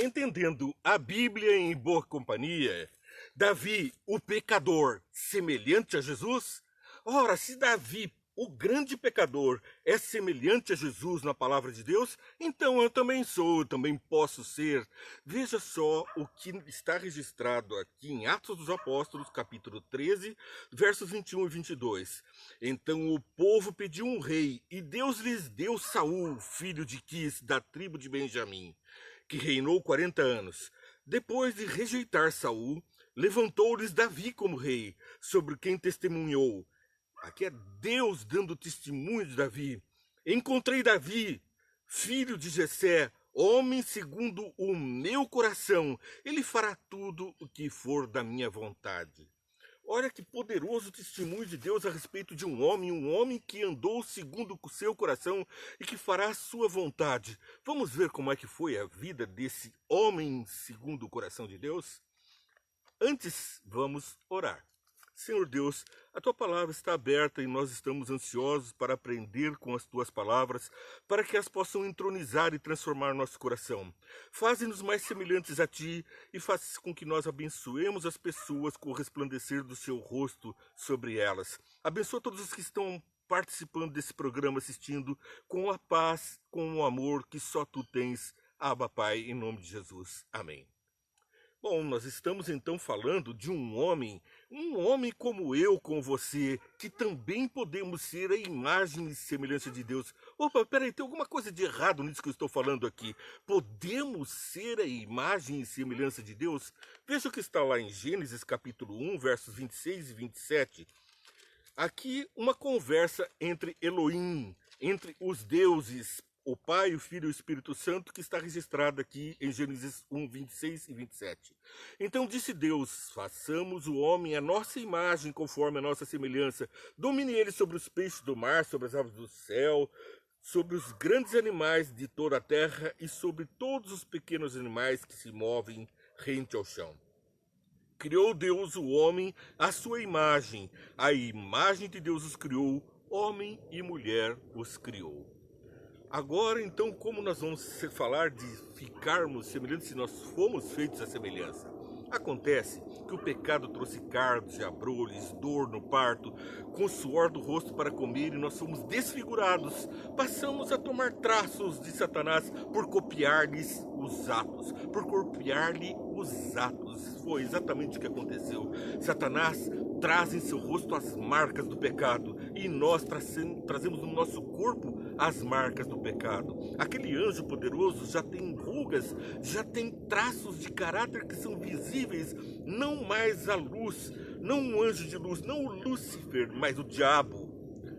Entendendo a Bíblia em boa companhia, Davi, o pecador, semelhante a Jesus? Ora, se Davi, o grande pecador, é semelhante a Jesus na palavra de Deus, então eu também sou, eu também posso ser. Veja só o que está registrado aqui em Atos dos Apóstolos, capítulo 13, versos 21 e 22. Então o povo pediu um rei, e Deus lhes deu Saul, filho de Quis, da tribo de Benjamim, que reinou 40 anos. Depois de rejeitar Saul, levantou-lhes Davi como rei, sobre quem testemunhou. Aqui é Deus dando testemunho de Davi. Encontrei Davi, filho de Jessé, homem segundo o meu coração. Ele fará tudo o que for da minha vontade. Olha que poderoso testemunho de Deus a respeito de um homem que andou segundo o seu coração e que fará a sua vontade. Vamos ver como é que foi a vida desse homem segundo o coração de Deus? Antes, vamos orar. Senhor Deus, a Tua palavra está aberta e nós estamos ansiosos para aprender com as Tuas palavras, para que elas possam entronizar e transformar nosso coração. Faze-nos mais semelhantes a Ti e faça com que nós abençoemos as pessoas com o resplandecer do Seu rosto sobre elas. Abençoa todos os que estão participando desse programa, assistindo, com a paz, com o amor que só Tu tens. Abba, Pai, em nome de Jesus. Amém. Bom, nós estamos então falando de um homem como eu, como você, que também podemos ser a imagem e semelhança de Deus. Opa, peraí, tem alguma coisa de errado nisso que eu estou falando aqui. Podemos ser a imagem e semelhança de Deus? Veja o que está lá em Gênesis capítulo 1, versos 26 e 27. Aqui uma conversa entre Elohim, entre os deuses, o Pai, o Filho e o Espírito Santo, que está registrado aqui em Gênesis 1, 26 e 27. Então disse Deus: façamos o homem à nossa imagem, conforme a nossa semelhança. Domine ele sobre os peixes do mar, sobre as aves do céu, sobre os grandes animais de toda a terra e sobre todos os pequenos animais que se movem rente ao chão. Criou Deus o homem à sua imagem. A imagem de Deus os criou, homem e mulher os criou. Agora, então, como nós vamos falar de ficarmos semelhantes se nós fomos feitos à semelhança? Acontece que o pecado trouxe cardos e abrolhos, dor no parto, com o suor do rosto para comer, e nós somos desfigurados. Passamos a tomar traços de Satanás por copiar-lhes os atos. Foi exatamente o que aconteceu. Satanás traz em seu rosto as marcas do pecado, e nós trazemos no nosso corpo as marcas do pecado. Aquele anjo poderoso já tem rugas, já tem traços de caráter que são visíveis, não mais a luz, não um anjo de luz, não o Lúcifer, mas o diabo.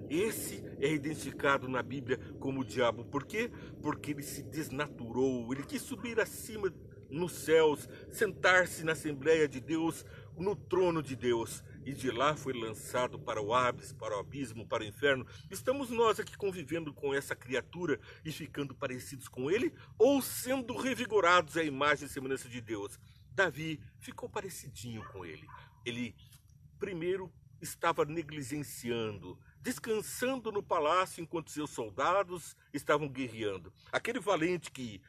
Esse é identificado na Bíblia como o diabo. Por quê? Porque ele se desnaturou, ele quis subir acima nos céus, sentar-se na Assembleia de Deus, no trono de Deus, e de lá foi lançado para o ápice, para o abismo, para o inferno. Estamos nós aqui convivendo com essa criatura e ficando parecidos com ele, ou sendo revigorados à imagem e semelhança de Deus? Davi ficou parecidinho com ele. Ele primeiro estava negligenciando, descansando no palácio enquanto seus soldados estavam guerreando. Aquele valente que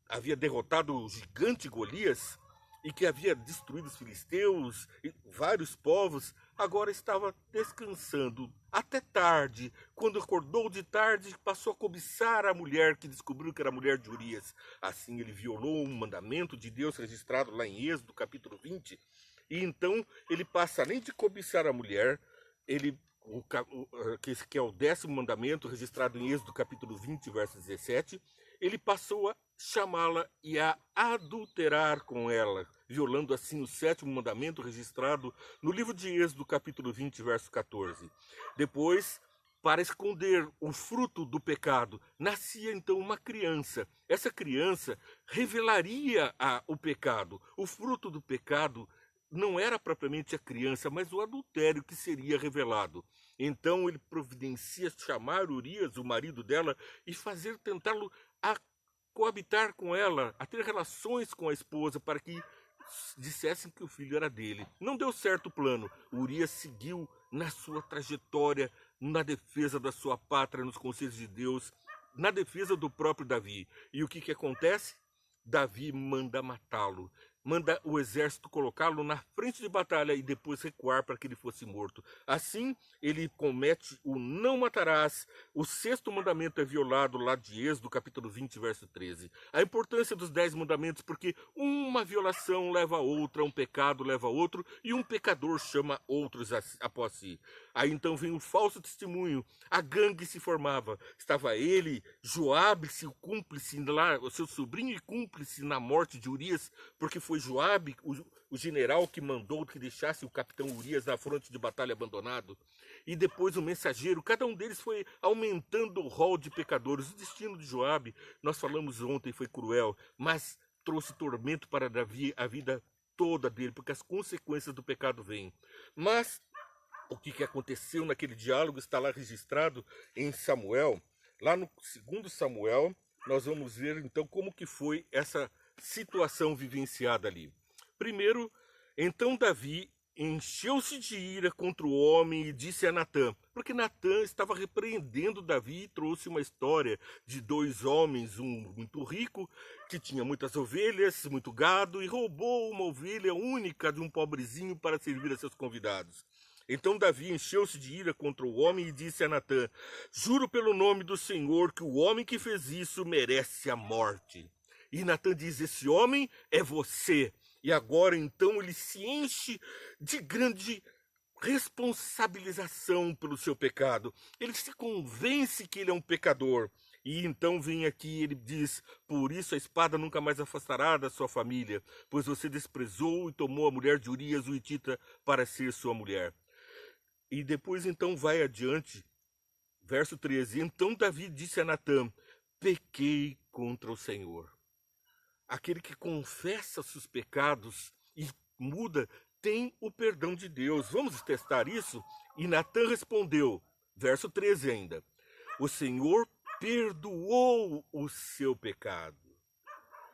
havia derrotado o gigante Golias e que havia destruído os filisteus e vários povos, agora estava descansando até tarde. Quando acordou de tarde, passou a cobiçar a mulher que descobriu que era a mulher de Urias. Assim ele violou um mandamento de Deus registrado lá em Êxodo, capítulo 20. E então ele passa, além de cobiçar a mulher, que é o 10º mandamento, registrado em Êxodo, capítulo 20, verso 17, ele passou a chamá-la e a adulterar com ela, violando assim o 7º mandamento registrado no livro de Êxodo, capítulo 20, verso 14. Depois, para esconder o fruto do pecado, nascia então uma criança. Essa criança revelaria o pecado. O fruto do pecado não era propriamente a criança, mas o adultério que seria revelado. Então ele providencia chamar Urias, o marido dela, e tentá-lo a coabitar com ela, a ter relações com a esposa, para que dissessem que o filho era dele. Não deu certo o plano. Urias seguiu na sua trajetória, na defesa da sua pátria, nos conselhos de Deus, na defesa do próprio Davi. E o que acontece? Davi manda matá-lo, manda o exército colocá-lo na frente de batalha e depois recuar para que ele fosse morto. Assim, ele comete o não matarás. O sexto mandamento é violado lá de Êxodo, capítulo 20, verso 13. A importância dos 10 mandamentos, porque uma violação leva a outra, um pecado leva a outro, e um pecador chama outros após si. Aí então vem o falso testemunho. A gangue se formava. Estava ele, Joabe, seu cúmplice lá, o seu sobrinho e cúmplice na morte de Urias, porque foi Joabe, o general que mandou que deixasse o capitão Urias na fronte de batalha abandonado. E depois o mensageiro, cada um deles foi aumentando o rol de pecadores. O destino de Joabe, nós falamos ontem, foi cruel, mas trouxe tormento para Davi a vida toda dele, porque as consequências do pecado vêm. Mas o que aconteceu naquele diálogo está lá registrado em Samuel. Lá no 2 Samuel, nós vamos ver então como que foi essa situação vivenciada ali. Primeiro, então Davi encheu-se de ira contra o homem e disse a Natã, porque Natã estava repreendendo Davi e trouxe uma história de 2 homens, um muito rico, que tinha muitas ovelhas, muito gado, e roubou uma ovelha única de um pobrezinho para servir a seus convidados. Então Davi encheu-se de ira contra o homem e disse a Natã, juro pelo nome do Senhor que o homem que fez isso merece a morte. E Natã diz, esse homem é você. E agora então ele se enche de grande responsabilização pelo seu pecado. Ele se convence que ele é um pecador. E então vem aqui, ele diz, por isso a espada nunca mais afastará da sua família, pois você desprezou e tomou a mulher de Urias, o hitita, para ser sua mulher. E depois então vai adiante, verso 13, então Davi disse a Natã, pequei contra o Senhor. Aquele que confessa seus pecados e muda, tem o perdão de Deus. Vamos testar isso? E Natã respondeu, verso 13 ainda, o Senhor perdoou o seu pecado.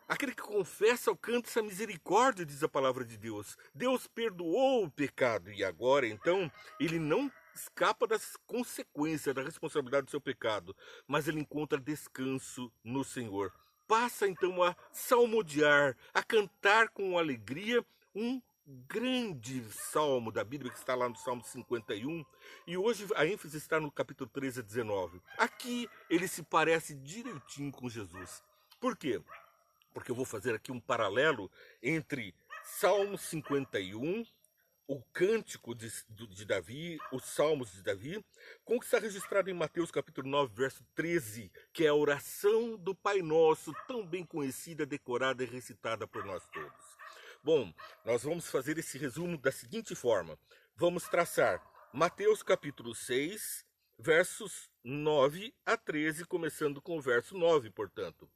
Aquele que confessa alcança a misericórdia, diz a palavra de Deus. Deus perdoou o pecado e agora, então, ele não escapa das consequências, da responsabilidade do seu pecado, mas ele encontra descanso no Senhor. Passa, então, a salmodiar, a cantar com alegria um grande salmo da Bíblia que está lá no Salmo 51, e hoje a ênfase está no capítulo 13 a 19. Aqui ele se parece direitinho com Jesus. Por quê? Porque eu vou fazer aqui um paralelo entre Salmo 51, o cântico de Davi, os salmos de Davi, com o que está registrado em Mateus capítulo 9, verso 13, que é a oração do Pai Nosso, tão bem conhecida, decorada e recitada por nós todos. Bom, nós vamos fazer esse resumo da seguinte forma. Vamos traçar Mateus capítulo 6, versos 9 a 13, começando com o verso 9, portanto.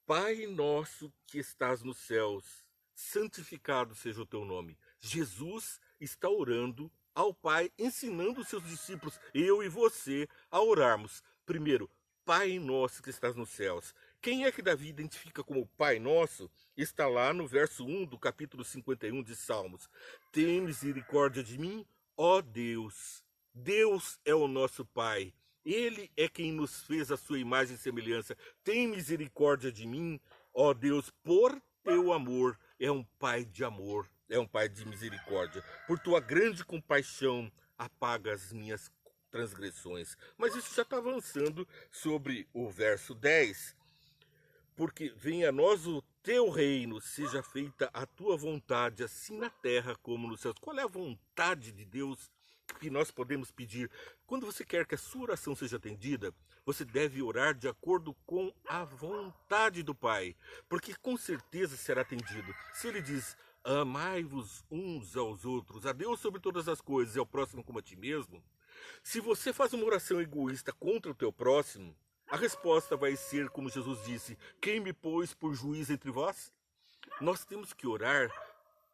Pai nosso que estás nos céus, santificado seja o teu nome. Jesus está orando ao Pai, ensinando os seus discípulos, eu e você, a orarmos. Primeiro, Pai nosso que estás nos céus. Quem é que Davi identifica como Pai nosso? Está lá no verso 1 do capítulo 51 de Salmos. Tem misericórdia de mim, ó Deus. Deus é o nosso Pai. Ele é quem nos fez a sua imagem e semelhança. Tem misericórdia de mim, ó Deus, por teu amor. É um Pai de amor, é um Pai de misericórdia. Por tua grande compaixão, apaga as minhas transgressões. Mas isso já está avançando sobre o verso 10. Porque venha a nós o teu reino, seja feita a tua vontade, assim na terra como nos céus. Qual é a vontade de Deus que nós podemos pedir? Quando você quer que a sua oração seja atendida, você deve orar de acordo com a vontade do Pai, porque com certeza será atendido. Se ele diz, amai-vos uns aos outros, a Deus sobre todas as coisas e ao próximo como a ti mesmo, se você faz uma oração egoísta contra o teu próximo, a resposta vai ser, como Jesus disse, quem me pôs por juiz entre vós? Nós temos que orar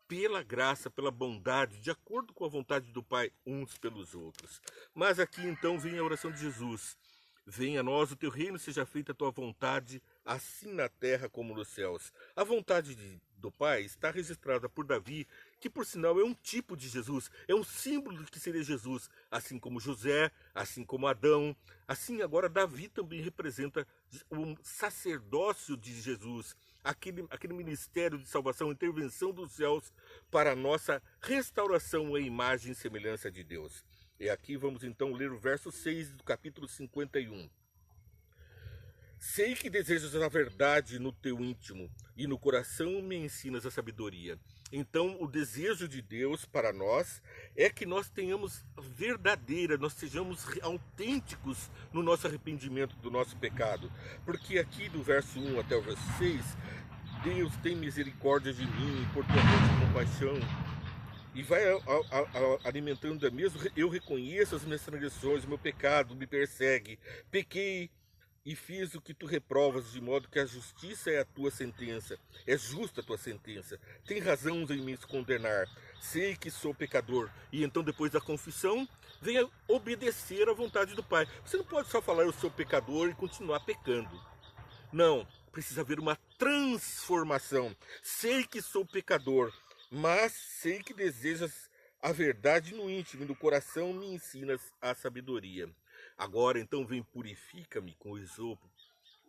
pela graça, pela bondade, de acordo com a vontade do Pai, uns pelos outros. Mas aqui então vem a oração de Jesus. Venha a nós o teu reino, seja feita a tua vontade, assim na terra como nos céus. A vontade do Pai está registrada por Davi, que por sinal é um tipo de Jesus, é um símbolo do que seria Jesus, assim como José, assim como Adão, assim agora Davi também representa o sacerdócio de Jesus. aquele ministério de salvação, intervenção dos céus para a nossa restauração à imagem e semelhança de Deus. E aqui vamos então ler o verso 6 do capítulo 51. Sei que desejas a verdade no teu íntimo, e no coração me ensinas a sabedoria. Então, o desejo de Deus para nós é que nós tenhamos verdadeira, nós sejamos autênticos no nosso arrependimento do nosso pecado. Porque aqui do verso 1 até o verso 6, Deus tem misericórdia de mim, por tua grande compaixão. E vai alimentando a mesma. Eu reconheço as minhas transgressões, o meu pecado me persegue. Pequei e fiz o que tu reprovas, de modo que a justiça é a tua sentença. É justa a tua sentença. Tem razão em me condenar. Sei que sou pecador. E então, depois da confissão, venha obedecer à vontade do Pai. Você não pode só falar eu sou pecador e continuar pecando. Não, precisa haver uma transformação. Sei que sou pecador, mas sei que desejas a verdade no íntimo, e no coração me ensinas a sabedoria. Agora então vem, purifica-me com o isopo,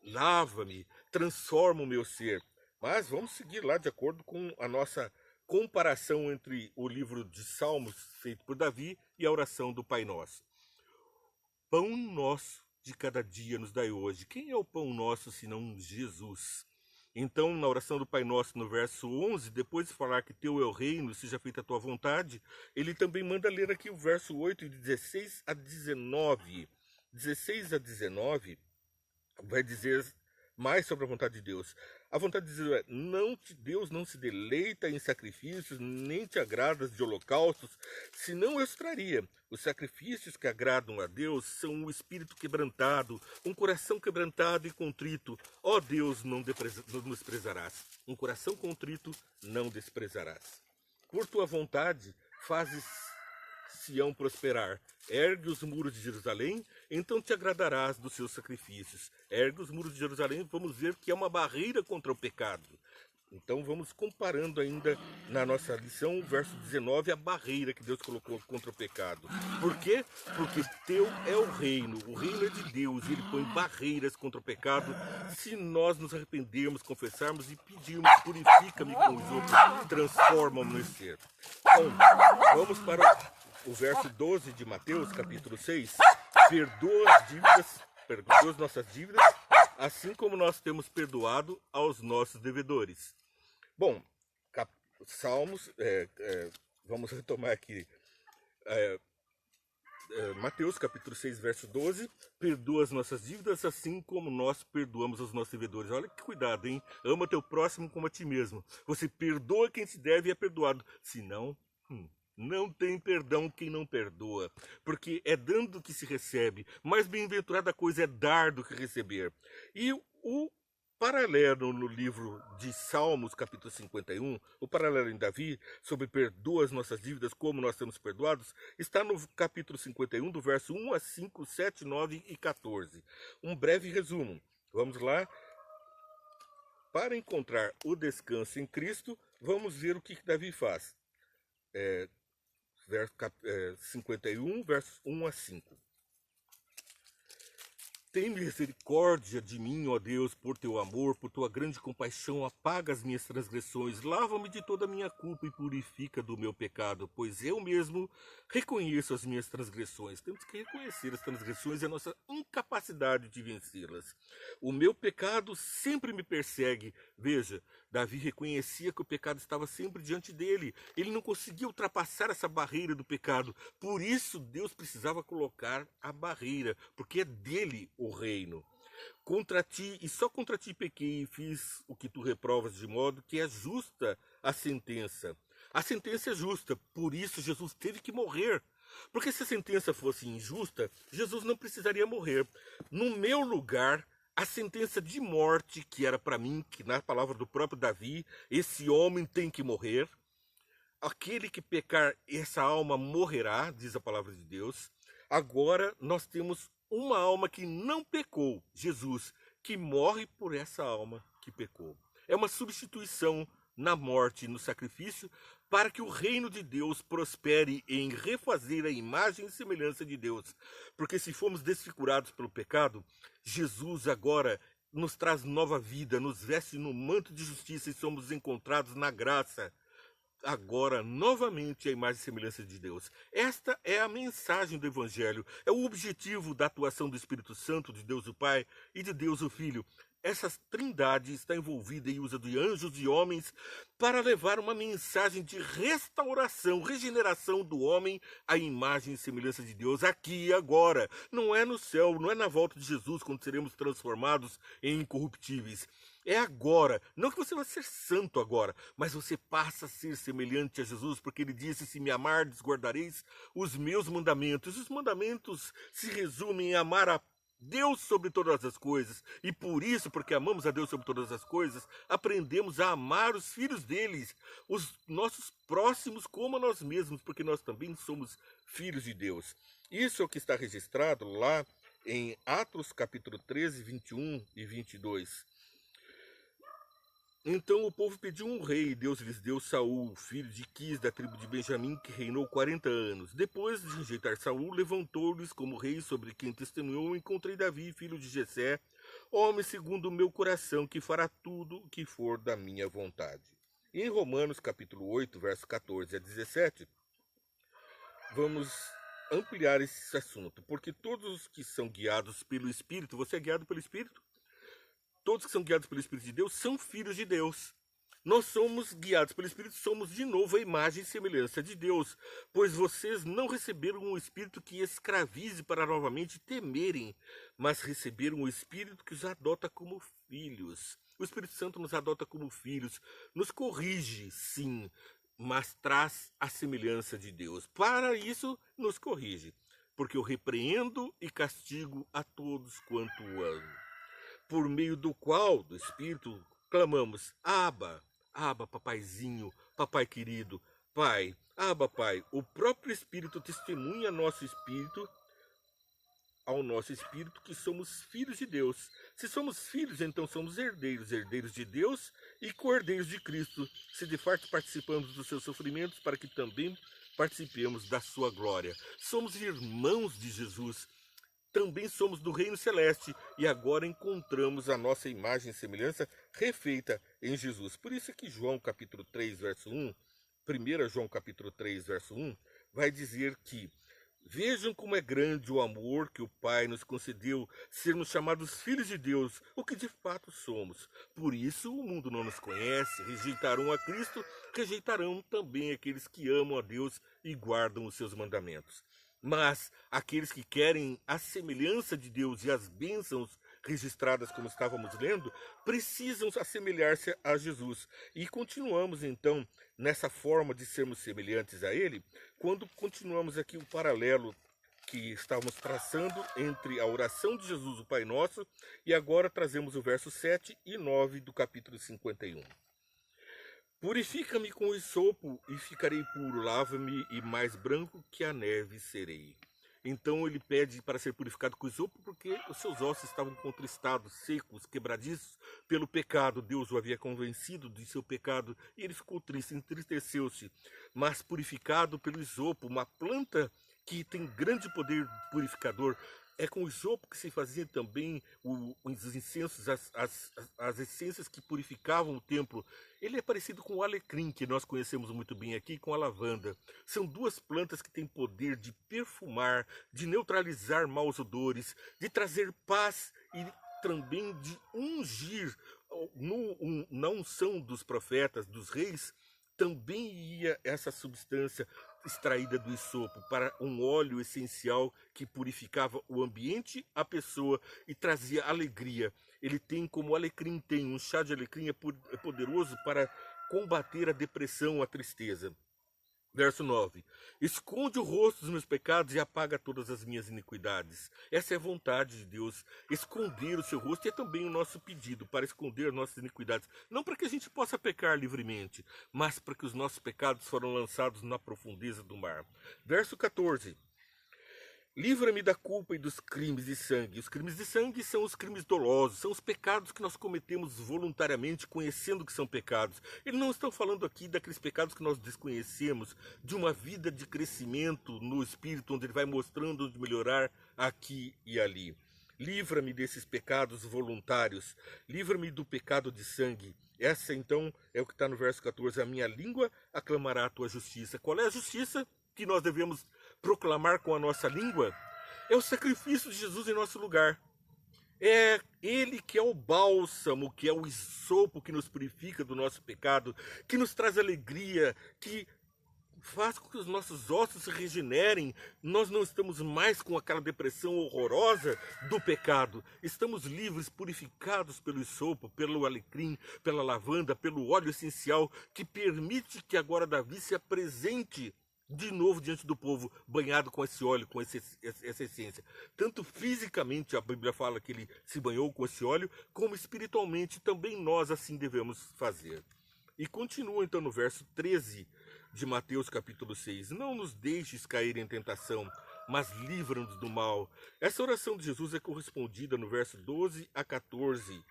lava-me, transforma o meu ser. Mas vamos seguir lá de acordo com a nossa comparação entre o livro de Salmos feito por Davi e a oração do Pai Nosso. Pão nosso de cada dia nos dai hoje. Quem é o pão nosso senão Jesus? Então, na oração do Pai Nosso, no verso 11, depois de falar que teu é o reino, seja feita a tua vontade, ele também manda ler aqui o verso 8, de 16 a 19. 16 a 19 vai dizer mais sobre a vontade de Deus. A vontade de Deus é, Deus não se deleita em sacrifícios, nem te agradas de holocaustos, senão eu traria. Os sacrifícios que agradam a Deus são o espírito quebrantado, um coração quebrantado e contrito. Ó Deus, não desprezarás. Um coração contrito não desprezarás. Por tua vontade, fazes Sião prosperar. Ergue os muros de Jerusalém, então te agradarás dos seus sacrifícios. Ergue os muros de Jerusalém, vamos ver que é uma barreira contra o pecado. Então vamos comparando ainda na nossa lição, o verso 19, a barreira que Deus colocou contra o pecado. Por quê? Porque teu é o reino é de Deus, e ele põe barreiras contra o pecado. Se nós nos arrependermos, confessarmos e pedirmos, purifica-me com os outros, transforma-me no ser. Bom, vamos para o verso 12 de Mateus, capítulo 6. Perdoa as nossas dívidas, assim como nós temos perdoado aos nossos devedores. Bom, Salmos, vamos retomar aqui. Mateus, capítulo 6, verso 12. Perdoa as nossas dívidas, assim como nós perdoamos aos nossos devedores. Olha que cuidado, hein? Ama teu próximo como a ti mesmo. Você perdoa quem te deve e é perdoado. Se não, não tem perdão quem não perdoa, porque é dando que se recebe. Mais bem-aventurada coisa é dar do que receber. E o paralelo no livro de Salmos, capítulo 51, o paralelo em Davi, sobre perdoa as nossas dívidas como nós temos perdoados, está no capítulo 51, do verso 1 a 5, 7, 9 e 14. Um breve resumo. Vamos lá. Para encontrar o descanso em Cristo, vamos ver o que Davi faz. 51, versos 1 a 5. Tem misericórdia de mim, ó Deus, por teu amor, por tua grande compaixão, apaga as minhas transgressões, lava-me de toda a minha culpa e purifica do meu pecado, pois eu mesmo reconheço as minhas transgressões. Temos que reconhecer as transgressões e a nossa incapacidade de vencê-las. O meu pecado sempre me persegue. Veja, Davi reconhecia que o pecado estava sempre diante dele. Ele não conseguia ultrapassar essa barreira do pecado. Por isso, Deus precisava colocar a barreira, porque é dele o reino. Contra ti, e só contra ti pequei e fiz o que tu reprovas, de modo que é justa a sentença. A sentença é justa, por isso Jesus teve que morrer. Porque se a sentença fosse injusta, Jesus não precisaria morrer. No meu lugar, a sentença de morte, que era para mim, que na palavra do próprio Davi, esse homem tem que morrer. Aquele que pecar, essa alma morrerá, diz a palavra de Deus. Agora nós temos uma alma que não pecou, Jesus, que morre por essa alma que pecou. É uma substituição na morte e no sacrifício para que o reino de Deus prospere em refazer a imagem e semelhança de Deus. Porque se fomos desfigurados pelo pecado, Jesus agora nos traz nova vida, nos veste no manto de justiça e somos encontrados na graça. Agora, novamente, a imagem e semelhança de Deus. Esta é a mensagem do Evangelho, é o objetivo da atuação do Espírito Santo, de Deus o Pai e de Deus o Filho. Essa trindade está envolvida em uso de anjos e homens para levar uma mensagem de restauração, regeneração do homem à imagem e semelhança de Deus, aqui e agora. Não é no céu, não é na volta de Jesus, quando seremos transformados em incorruptíveis. É agora. Não que você vai ser santo agora, mas você passa a ser semelhante a Jesus, porque ele disse: se me amardes, guardareis os meus mandamentos. Os mandamentos se resumem em amar a Deus sobre todas as coisas. E por isso, porque amamos a Deus sobre todas as coisas, aprendemos a amar os filhos deles, os nossos próximos como a nós mesmos, porque nós também somos filhos de Deus. Isso é o que está registrado lá em Atos capítulo 13, 21 e 22. Então o povo pediu um rei, e Deus lhes deu Saul, filho de Quis, da tribo de Benjamim, que reinou 40 anos. Depois de rejeitar Saul, levantou-lhes como rei, sobre quem testemunhou: encontrei Davi, filho de Jessé, homem segundo o meu coração, que fará tudo o que for da minha vontade. E em Romanos capítulo 8, verso 14 a 17, vamos ampliar esse assunto, porque todos os que são guiados pelo Espírito, você é guiado pelo Espírito? Todos que são guiados pelo Espírito de Deus são filhos de Deus. Nós somos guiados pelo Espírito, somos de novo a imagem e semelhança de Deus, pois vocês não receberam um Espírito que escravize para novamente temerem, mas receberam um Espírito que os adota como filhos. O Espírito Santo nos adota como filhos, nos corrige, sim, mas traz a semelhança de Deus. Para isso, nos corrige, porque eu repreendo e castigo a todos quanto o amo. Por meio do qual, do Espírito, clamamos: Abba, Abba, papaizinho, papai querido, Pai, Abba, Pai. O próprio Espírito testemunha ao nosso Espírito que somos filhos de Deus. Se somos filhos, então somos herdeiros, herdeiros de Deus e co-herdeiros de Cristo, se de fato participamos dos seus sofrimentos, para que também participemos da sua glória. Somos irmãos de Jesus. Também somos do reino celeste e agora encontramos a nossa imagem e semelhança refeita em Jesus. Por isso é que João capítulo 3, verso 1, 1 João capítulo 3, verso 1, vai dizer que: vejam como é grande o amor que o Pai nos concedeu, sermos chamados filhos de Deus, o que de fato somos. Por isso o mundo não nos conhece, rejeitarão a Cristo, rejeitarão também aqueles que amam a Deus e guardam os seus mandamentos. Mas aqueles que querem a semelhança de Deus e as bênçãos registradas, como estávamos lendo, precisam assemelhar-se a Jesus. E continuamos, então, nessa forma de sermos semelhantes a Ele, quando continuamos aqui o paralelo que estávamos traçando entre a oração de Jesus, o Pai Nosso, e agora trazemos o verso 7 e 9 do capítulo 51. Purifica-me com o hisopo e ficarei puro, lava-me e mais branco que a neve serei. Então ele pede para ser purificado com o hisopo porque os seus ossos estavam contristados, secos, quebradiços pelo pecado. Deus o havia convencido de seu pecado e ele ficou triste, entristeceu-se. Mas purificado pelo hisopo, uma planta que tem grande poder purificador. É com o hisopo que se fazia também os incensos, as essências que purificavam o templo. Ele é parecido com o alecrim, que nós conhecemos muito bem aqui, com a lavanda. São duas plantas que têm poder de perfumar, de neutralizar maus odores, de trazer paz e também de ungir. Na unção dos profetas, dos reis, também ia essa substância extraída do hisopo para um óleo essencial que purificava o ambiente, a pessoa e trazia alegria. Ele tem, como o alecrim tem, um chá de alecrim é poderoso para combater a depressão, a tristeza. Verso 9. Esconde o rosto dos meus pecados e apaga todas as minhas iniquidades. Essa é a vontade de Deus, esconder o seu rosto, e é também o nosso pedido para esconder nossas iniquidades. Não para que a gente possa pecar livremente, mas para que os nossos pecados foram lançados na profundeza do mar. Verso 14. Livra-me da culpa e dos crimes de sangue. Os crimes de sangue são os crimes dolosos, são os pecados que nós cometemos voluntariamente, conhecendo que são pecados. Eles não estão falando aqui daqueles pecados que nós desconhecemos, de uma vida de crescimento no Espírito, onde ele vai mostrando onde melhorar aqui e ali. Livra-me desses pecados voluntários. Livra-me do pecado de sangue. Essa, então, é o que está no verso 14. A minha língua aclamará a tua justiça. Qual é a justiça que nós devemos proclamar com a nossa língua? É o sacrifício de Jesus em nosso lugar. É Ele que é o bálsamo, que é o hisopo que nos purifica do nosso pecado, que nos traz alegria, que faz com que os nossos ossos se regenerem. Nós não estamos mais com aquela depressão horrorosa do pecado. Estamos livres, purificados pelo hisopo, pelo alecrim, pela lavanda, pelo óleo essencial, que permite que agora Davi se apresente de novo diante do povo, banhado com esse óleo, com essa essência. Tanto fisicamente, a Bíblia fala que ele se banhou com esse óleo, como espiritualmente também nós assim devemos fazer. E continua então no verso 13 de Mateus capítulo 6. Não nos deixes cair em tentação, mas livra-nos do mal. Essa oração de Jesus é correspondida no verso 12 a 14.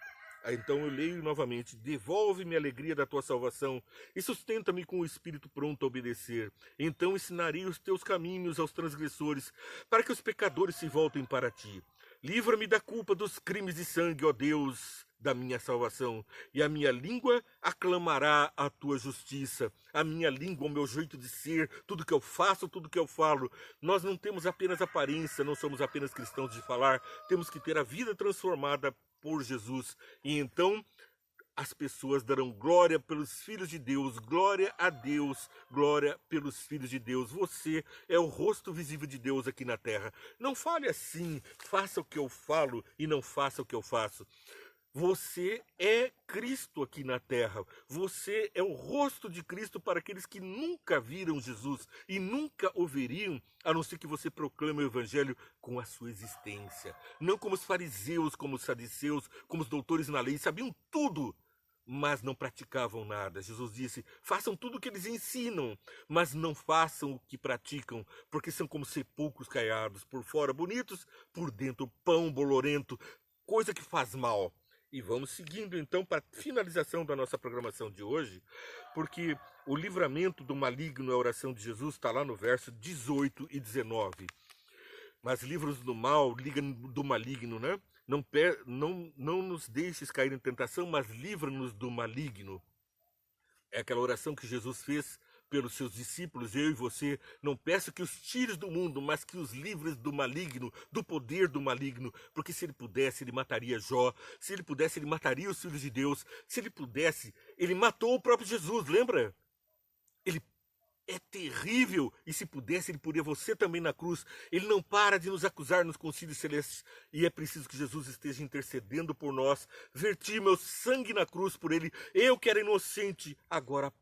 Então eu leio novamente: devolve-me a alegria da tua salvação e sustenta-me com o espírito pronto a obedecer. Então ensinarei os teus caminhos aos transgressores, para que os pecadores se voltem para ti. Livra-me da culpa dos crimes de sangue, ó Deus da minha salvação, e a minha língua aclamará a tua justiça. A minha língua, o meu jeito de ser, tudo que eu faço, tudo que eu falo. Nós não temos apenas aparência, não somos apenas cristãos de falar, temos que ter a vida transformada por Jesus. E então as pessoas darão glória pelos filhos de Deus, glória a Deus, glória pelos filhos de Deus. Você é o rosto visível de Deus aqui na terra. Não fale assim, faça o que eu falo e não faça o que eu faço. Você é Cristo aqui na terra. Você é o rosto de Cristo para aqueles que nunca viram Jesus e nunca o veriam, a não ser que você proclame o Evangelho com a sua existência. Não como os fariseus, como os saduceus, como os doutores na lei, sabiam tudo, mas não praticavam nada. Jesus disse: façam tudo o que eles ensinam, mas não façam o que praticam, porque são como sepulcros caiados, por fora bonitos, por dentro pão bolorento, coisa que faz mal. E vamos seguindo então para a finalização da nossa programação de hoje, porque o livramento do maligno, a oração de Jesus, está lá no verso 18 e 19. Mas livra-nos do mal, do maligno, né? Não nos deixes cair em tentação, mas livra-nos do maligno. É aquela oração que Jesus fez pelos seus discípulos, eu e você. Não peço que os tires do mundo, mas que os livres do maligno, do poder do maligno. Porque se ele pudesse, ele mataria Jó. Se ele pudesse, ele mataria os filhos de Deus. Se ele pudesse, ele matou o próprio Jesus, lembra? Ele é terrível, e se pudesse, ele poria você também na cruz. Ele não para de nos acusar nos concílios celestes, e é preciso que Jesus esteja intercedendo por nós. Verti meu sangue na cruz por ele. Eu que era inocente, agora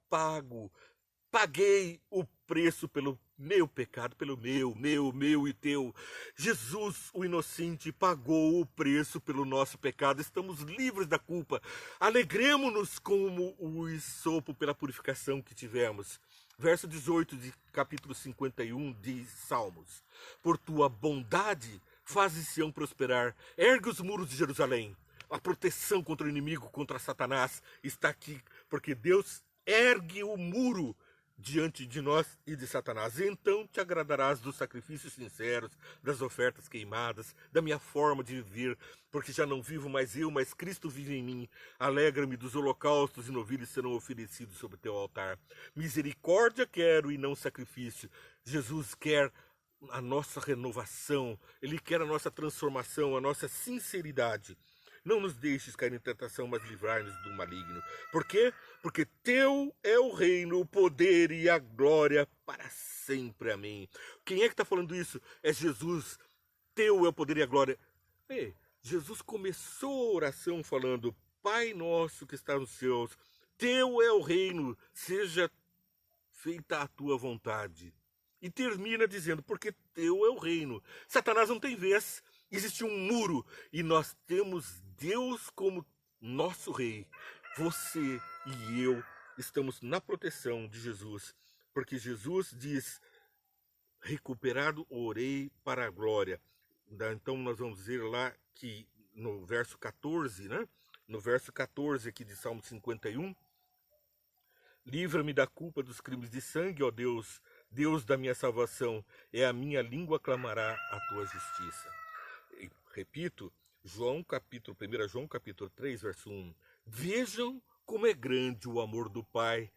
paguei o preço pelo meu pecado, pelo meu e teu. Jesus, o inocente, pagou o preço pelo nosso pecado. Estamos livres da culpa. Alegremo-nos como o hisopo pela purificação que tivemos. Verso 18 de capítulo 51 de Salmos. Por tua bondade fazes Sião prosperar, ergue os muros de Jerusalém. A proteção contra o inimigo, contra Satanás, está aqui, porque Deus ergue o muro diante de nós e de Satanás. Então te agradarás dos sacrifícios sinceros, das ofertas queimadas, da minha forma de viver, porque já não vivo mais eu, mas Cristo vive em mim. Alegra-me dos holocaustos e novilhos serão oferecidos sobre teu altar. Misericórdia quero e não sacrifício. Jesus quer a nossa renovação, Ele quer a nossa transformação, a nossa sinceridade. Não nos deixes cair em tentação, mas livrai-nos do maligno. Por quê? Porque teu é o reino, o poder e a glória para sempre. Amém. Quem é que está falando isso? É Jesus. Teu é o poder e a glória. Ei, Jesus começou a oração falando: Pai nosso que está nos céus, teu é o reino, seja feita a tua vontade. E termina dizendo: porque teu é o reino. Satanás não tem vez. Existe um muro e nós temos Deus como nosso rei. Você e eu estamos na proteção de Jesus, porque Jesus diz: recuperado orei para a glória. Então nós vamos dizer lá que no verso 14, né? No verso 14 aqui de Salmo 51, livra-me da culpa dos crimes de sangue, ó Deus, Deus da minha salvação, é a minha língua clamará a tua justiça. E, repito, João capítulo 1 João capítulo 3, verso 1. Vejam como é grande o amor do Pai.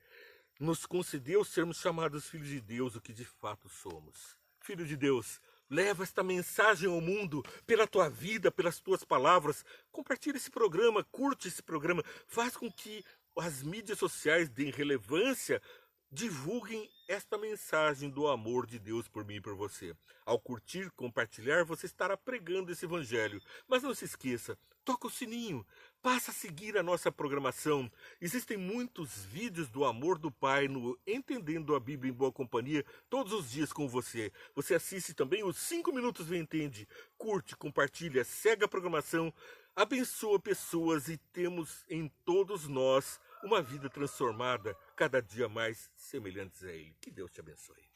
Nos concedeu sermos chamados filhos de Deus, o que de fato somos. Filho de Deus, leva esta mensagem ao mundo pela tua vida, pelas tuas palavras. Compartilha esse programa, curte esse programa, faz com que as mídias sociais deem relevância, divulguem esta mensagem do amor de Deus por mim e por você. Ao curtir, compartilhar, você estará pregando esse evangelho. Mas não se esqueça, toca o sininho, passa a seguir a nossa programação. Existem muitos vídeos do amor do Pai no Entendendo a Bíblia em Boa Companhia, todos os dias com você. Você assiste também os 5 Minutos do Entende. Curte, compartilha, segue a programação, abençoa pessoas e temos em todos nós uma vida transformada, cada dia mais semelhantes a Ele. Que Deus te abençoe.